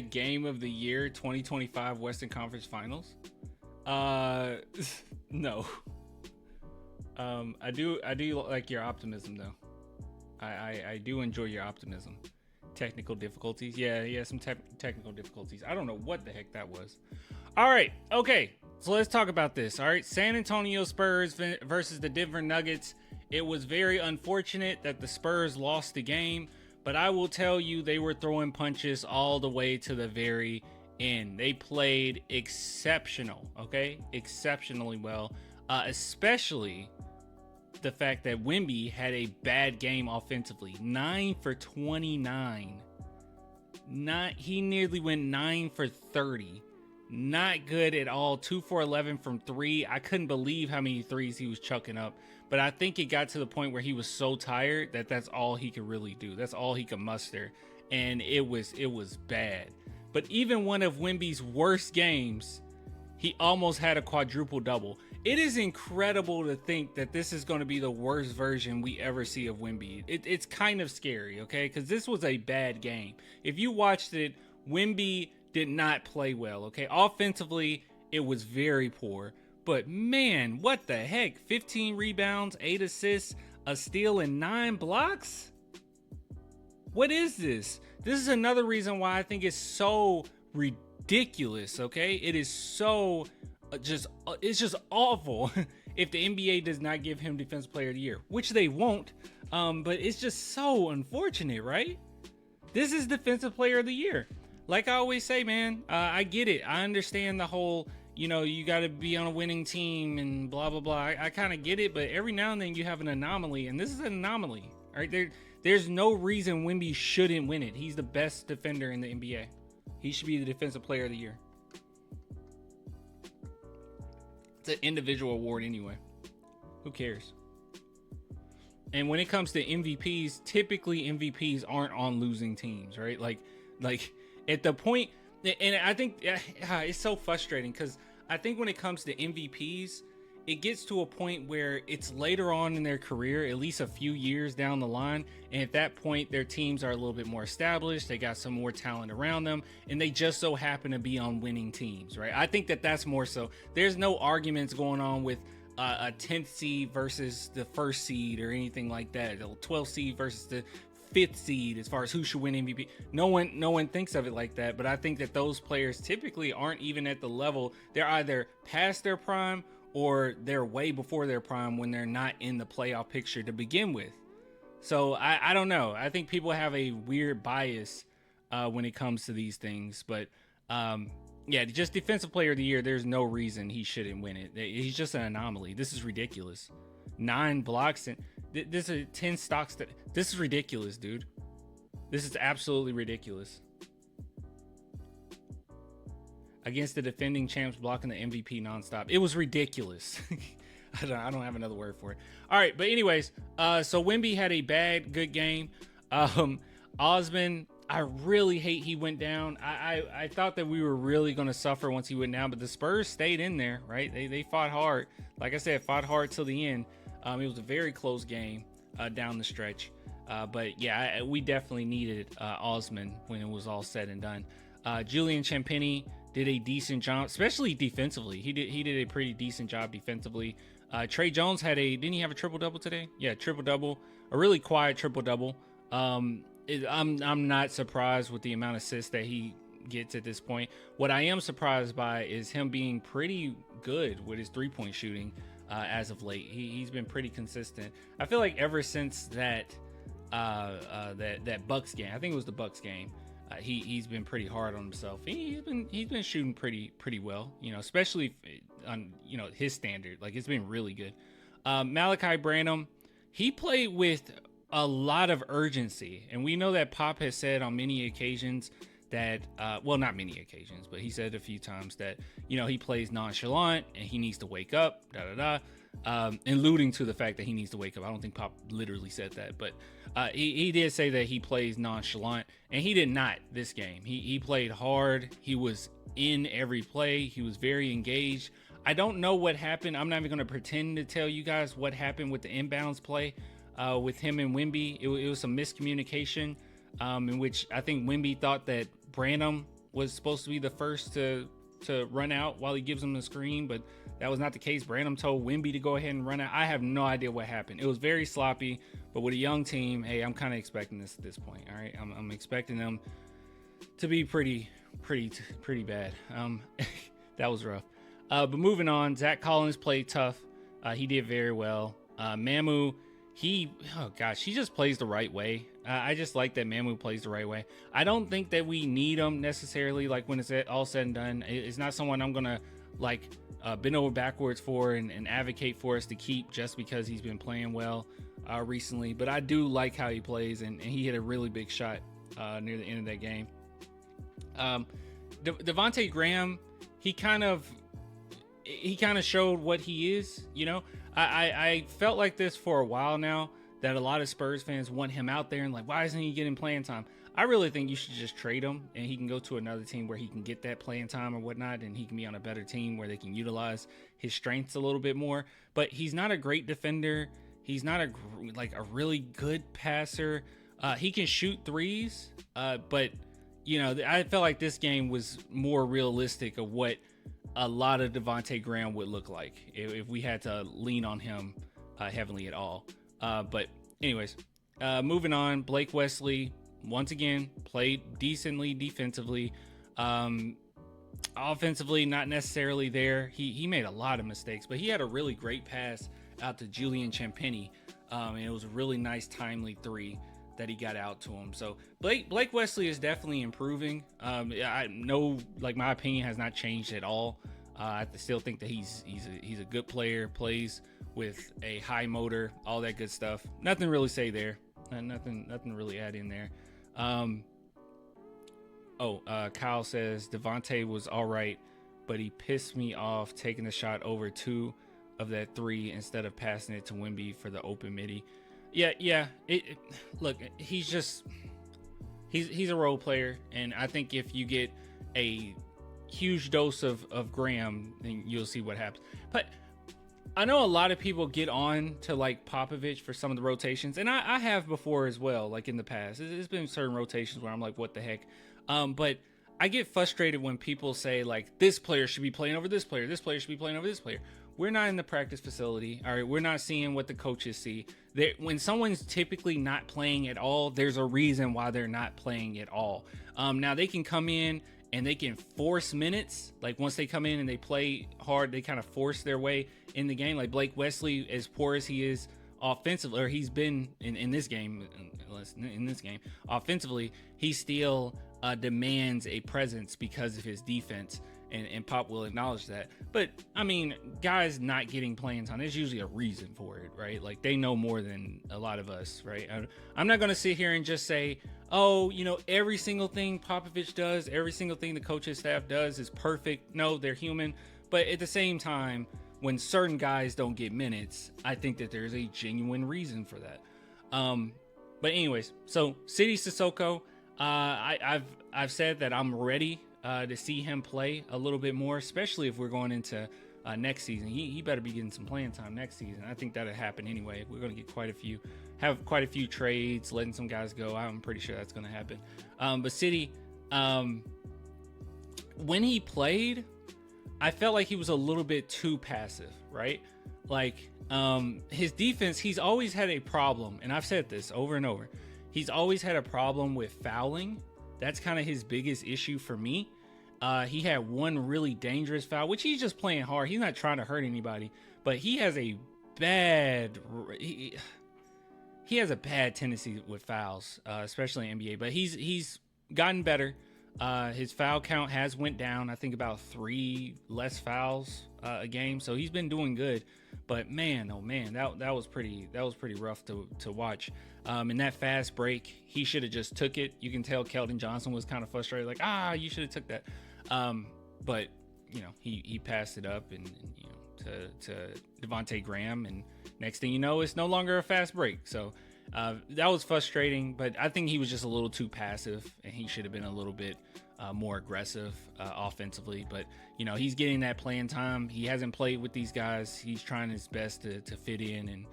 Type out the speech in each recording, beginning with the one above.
game of the year 2025 Western Conference Finals? No. I do like your optimism though. I do enjoy your optimism. Technical difficulties. Yeah, some technical difficulties. I don't know what the heck that was. All right, okay. So let's talk about this. All right, San Antonio Spurs versus the Denver Nuggets. It was very unfortunate that the Spurs lost the game, but I will tell you they were throwing punches all the way to the very end. They played exceptional, okay? Exceptionally well, especially the fact that Wemby had a bad game offensively. 9 for 29. He nearly went 9 for 30. Not good at all. 2 for 11 from 3. I couldn't believe how many threes he was chucking up. But I think it got to the point where he was so tired that that's all he could really do. That's all he could muster. And it was bad. But even one of Wemby's worst games, he almost had a quadruple double. It is incredible to think that this is going to be the worst version we ever see of Wemby. It's kind of scary, okay? Because this was a bad game. If you watched it, Wemby did not play well, okay? Offensively, it was very poor. But man, what the heck? 15 rebounds, 8 assists, a steal, and 9 blocks? What is this? This is another reason why I think it's so ridiculous, okay? It is so it's just awful if the NBA does not give him Defensive Player of the Year, which they won't. But it's just so unfortunate, right? This is Defensive Player of the Year. Like I always say, man, I get it. I understand the whole, you got to be on a winning team and blah, blah, blah. I kind of get it, but every now and then you have an anomaly, and this is an anomaly. All right, there's no reason Wemby shouldn't win it. He's the best defender in the NBA. He should be the Defensive Player of the Year. It's an individual award anyway. Who cares? And when it comes to MVPs, typically MVPs aren't on losing teams, right? Like at the point, and I think it's so frustrating because I think when it comes to MVPs, it gets to a point where it's later on in their career, at least a few years down the line. And at that point, their teams are a little bit more established. They got some more talent around them, and they just so happen to be on winning teams, right? I think that's more so. There's no arguments going on with a 10th seed versus the first seed or anything like that. The 12th seed versus the 5th seed as far as who should win MVP. No one thinks of it like that, but I think that those players typically aren't even at the level. They're either past their prime or they're way before their prime when they're not in the playoff picture to begin with. So I don't know. I think people have a weird bias when it comes to these things. But yeah, just Defensive Player of the Year, there's no reason he shouldn't win it. He's just an anomaly. This is ridiculous. 9 blocks and this is 10 stocks. This is ridiculous, dude. This is absolutely ridiculous. Against the defending champs, blocking the MVP nonstop. It was ridiculous. I don't have another word for it. All right, but anyways, so Wemby had a good game. Osman, I really hate he went down. I thought that we were really going to suffer once he went down, but the Spurs stayed in there, right? They fought hard. Like I said, fought hard till the end. It was a very close game down the stretch. But yeah, we definitely needed Osman when it was all said and done. Julian Champagnie did a decent job, especially defensively. He did a pretty decent job defensively. Trey Jones didn't he have a triple double today? Yeah, triple double, a really quiet triple double. I'm not surprised with the amount of assists that he gets at this point. What I am surprised by is him being pretty good with his 3-point shooting as of late. He's been pretty consistent. I feel like ever since that Bucks game, I think it was the Bucks game. He's been pretty hard on himself. He's been shooting pretty well, especially on his standard. Like it's been really good. Malachi Branham, he played with a lot of urgency, and we know that Pop has said on many occasions that well, not many occasions, but he said a few times that he plays nonchalant and he needs to wake up. Alluding to the fact that he needs to wake up. I don't think Pop literally said that, but he did say that he plays nonchalant, and he did not this game. He played hard. He was in every play. He was very engaged. I don't know what happened. I'm not even going to pretend to tell you guys what happened with the inbounds play with him and Wemby. It was some miscommunication in which I think Wemby thought that Branham was supposed to be the first to run out while he gives him the screen, but that was not the case. Branham told Wemby to go ahead and run out. I have no idea what happened. It was very sloppy, but with a young team, hey, I'm kind of expecting this at this point. All right, I'm expecting them to be pretty bad. That was rough. But moving on, Zach Collins played tough. He did very well. Mamu, he just plays the right way. I just like that Mamu plays the right way. I don't think that we need him necessarily, like when it's all said and done. It's not someone I'm gonna like bend over backwards for and advocate for us to keep just because he's been playing well recently. But I do like how he plays, and he hit a really big shot near the end of that game. Devontae Graham, he kind of showed what he is. You know, I felt like this for a while now, that a lot of Spurs fans want him out there and like, why isn't he getting playing time? I really think you should just trade him and he can go to another team where he can get that playing time or whatnot, and he can be on a better team where they can utilize his strengths a little bit more. But he's not a great defender. He's not a really good passer. He can shoot threes, but you know, I felt like this game was more realistic of what a lot of Devontae Graham would look like if we had to lean on him heavily at all. But anyways, moving on, Blake Wesley once again played decently defensively. Offensively, not necessarily there. He made a lot of mistakes, but he had a really great pass out to Julian Champagnie, and it was a really nice timely three that he got out to him. So Blake Wesley is definitely improving. I know, like, my opinion has not changed at all. I still think that he's a good player, plays with a high motor, all that good stuff. Nothing really say there. Nothing really add in there. Kyle says Devontae was all right, but he pissed me off taking the shot over two of that three instead of passing it to Wemby for the open midi. Yeah. Look, he's a role player, and I think if you get a huge dose of Graham, then you'll see what happens. But I know a lot of people get on to like Popovich for some of the rotations, and I have before as well, like in the past. There's been certain rotations where I'm like, what the heck? But I get frustrated when people say like, this player should be playing over this player, this player should be playing over this player. We're not in the practice facility. All right, we're not seeing what the coaches see. When someone's typically not playing at all, there's a reason why they're not playing at all. Now they can come in and they can force minutes. Like once they come in and they play hard, they kind of force their way in the game. Like Blake Wesley, as poor as he is offensively, or he's been in this game, offensively, he still demands a presence because of his defense. And Pop will acknowledge that. But, I mean, guys not getting playing time, there's usually a reason for it, right? Like, they know more than a lot of us, right? I'm not going to sit here and just say, oh, you know, every single thing Popovich does, every single thing the coaching staff does is perfect. No, they're human. But at the same time, when certain guys don't get minutes, I think that there's a genuine reason for that. But anyways, so Sidy Cissoko, I've said that I'm ready to see him play a little bit more, especially if we're going into next season. He better be getting some playing time next season. I think that'll happen anyway. We're going to get have quite a few trades, letting some guys go. I'm pretty sure that's going to happen. But Sidy, when he played, I felt like he was a little bit too passive, right? Like his defense, he's always had a problem, and I've said this over and over. He's always had a problem with fouling. That's kind of his biggest issue for me. He had one really dangerous foul, which he's just playing hard. He's not trying to hurt anybody, but he has a bad tendency with fouls, especially in NBA. But he's gotten better. His foul count has went down. I think about 3 less fouls a game, so he's been doing good. But man, oh man, that was pretty rough to watch. In that fast break, he should have just took it. You can tell Keldon Johnson was kind of frustrated, like, you should have took that. But you know, he passed it up, and you know, to Devontae Graham, and next thing you know, it's no longer a fast break. So that was frustrating, but I think he was just a little too passive, and he should have been a little bit more aggressive offensively. But you know, he's getting that playing time. He hasn't played with these guys. He's trying his best to fit in and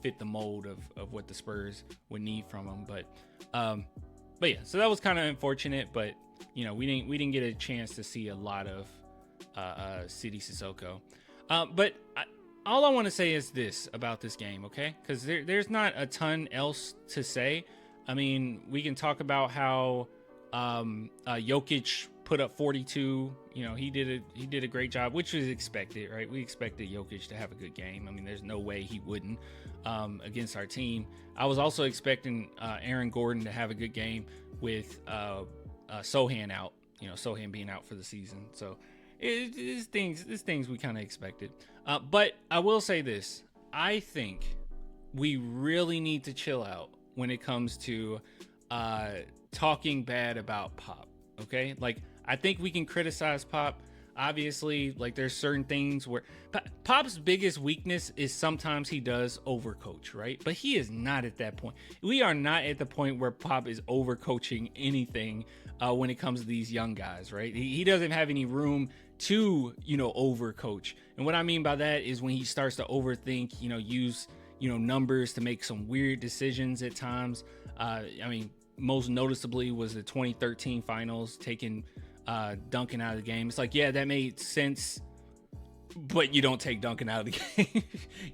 fit the mold of what the Spurs would need from him. But yeah, so that was kind of unfortunate, but we didn't get a chance to see a lot of City Sissoko. But all I want to say is this about this game, okay? Because there's not a ton else to say. I mean, we can talk about how Jokic put up 42. He did a great job, which was expected, right? We expected Jokic to have a good game. I mean, there's no way he wouldn't against our team. I was also expecting Aaron Gordon to have a good game with Sohan out. Sohan being out for the season. So it's things we kind of expected. But I will say this: I think we really need to chill out when it comes to talking bad about Pop. Okay, like I think we can criticize Pop. Obviously, like there's certain things where Pop's biggest weakness is sometimes he does overcoach, right? But he is not at that point. We are not at the point where Pop is overcoaching anything when it comes to these young guys, right? He doesn't have any room to, overcoach. And what I mean by that is when he starts to overthink, use, numbers to make some weird decisions at times. I mean, most noticeably was the 2013 finals, taking Duncan out of the game. It's like, yeah, that made sense, but you don't take Duncan out of the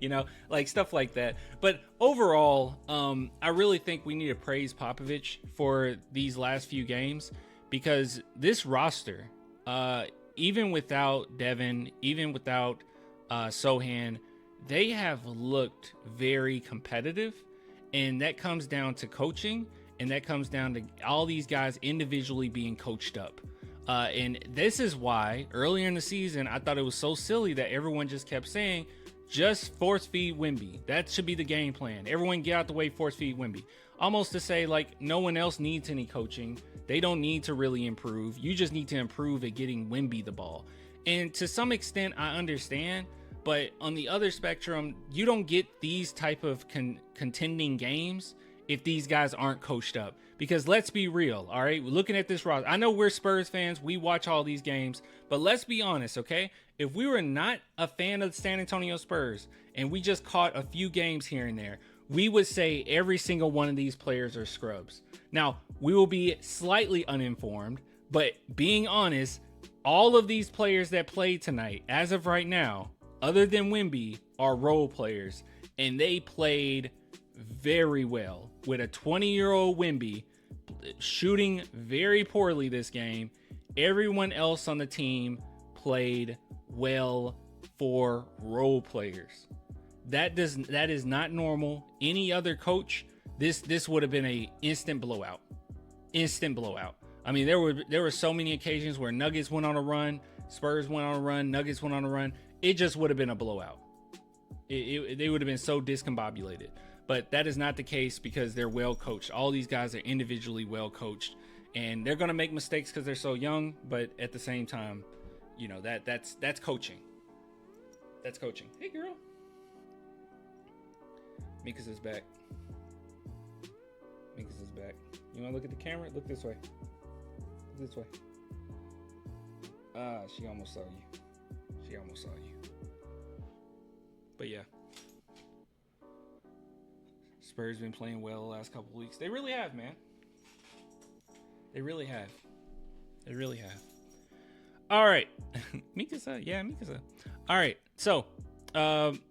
game, like stuff like that. But overall, I really think we need to praise Popovich for these last few games, because this roster, even without Devin, even without Sohan, they have looked very competitive, and that comes down to coaching, and that comes down to all these guys individually being coached up. And this is why earlier in the season, I thought it was so silly that everyone just kept saying, just force feed Wemby. That should be the game plan. Everyone get out the way, force feed Wemby. Almost to say, like, no one else needs any coaching. They don't need to really improve. You just need to improve at getting Wemby the ball. And to some extent, I understand. But on the other spectrum, you don't get these type of contending games if these guys aren't coached up. Because let's be real, all right? Looking at this roster, I know we're Spurs fans. We watch all these games. But let's be honest, okay? If we were not a fan of the San Antonio Spurs and we just caught a few games here and there, we would say every single one of these players are scrubs. Now, we will be slightly uninformed, but being honest, all of these players that played tonight, as of right now, other than Wemby, are role players, and they played very well, with a 20-year-old Wemby shooting very poorly this game. Everyone else on the team played well for role players. That is not normal. Any other coach, this would have been a instant blowout. I mean, there were so many occasions where Nuggets went on a run, Spurs went on a run, Nuggets went on a run. It just would have been a blowout. They would have been so discombobulated. But that is not the case because they're well coached. All these guys are individually well coached, and they're going to make mistakes because they're so young. But at the same time, that's coaching. That's coaching. Hey, girl. Mika's is back. You want to look at the camera? Look this way. Look this way. She almost saw you. But yeah. Spurs been playing well the last couple weeks. They really have, man. They really have. All right. Mikasa. Yeah, Mikasa. All right. So,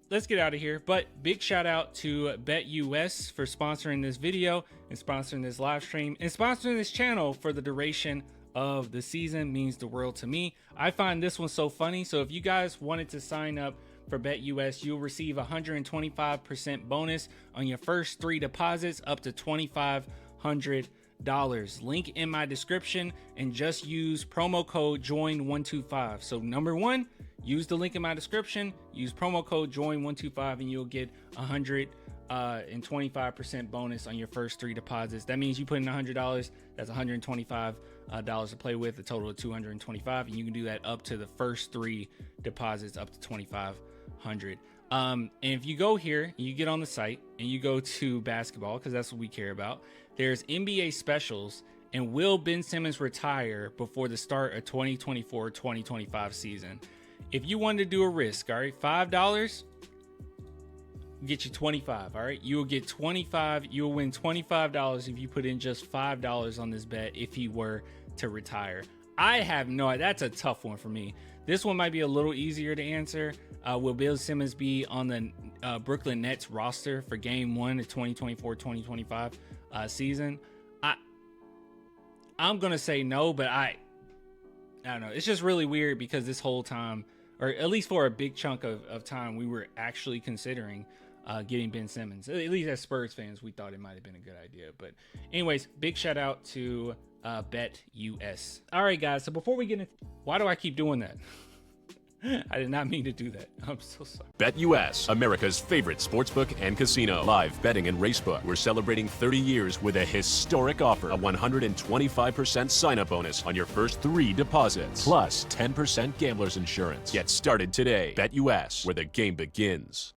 let's get out of here. But big shout out to BetUS for sponsoring this video and sponsoring this live stream and sponsoring this channel for the duration of the season. Means the world to me. I find this one so funny. So if you guys wanted to sign up for BetUS, you'll receive 125% bonus on your first 3 deposits up to $2,500. Link in my description, and just use promo code JOIN125. So number one, use the link in my description, use promo code JOIN125, and you'll get 125% bonus on your first 3 deposits. That means you put in $100, that's $125 to play with, a total of $225, and you can do that up to the first 3 deposits up to $2,500. And if you go here, you get on the site and you go to basketball, because that's what we care about. There's NBA specials, and will Ben Simmons retire before the start of 2024-2025 season? If you wanted to do a risk, all right, $5 get you 25. All right, you will get 25. You will win $25 if you put in just $5 on this bet if he were to retire? I have no idea. That's a tough one for me. This one might be a little easier to answer. Will Bill Simmons be on the Brooklyn Nets roster for Game 1 of 2024-2025 season? I'm going to say no, but I don't know. It's just really weird because this whole time, or at least for a big chunk of time, we were actually considering getting Ben Simmons. At least as Spurs fans, we thought it might have been a good idea. But anyways, big shout out to BetUS. All right, guys. So before we get into, why do I keep doing that? I did not mean to do that. I'm so sorry. BetUS, America's favorite sportsbook and casino. Live betting and racebook. We're celebrating 30 years with a historic offer. A 125% sign-up bonus on your first 3 deposits. Plus 10% gambler's insurance. Get started today. BetUS, where the game begins.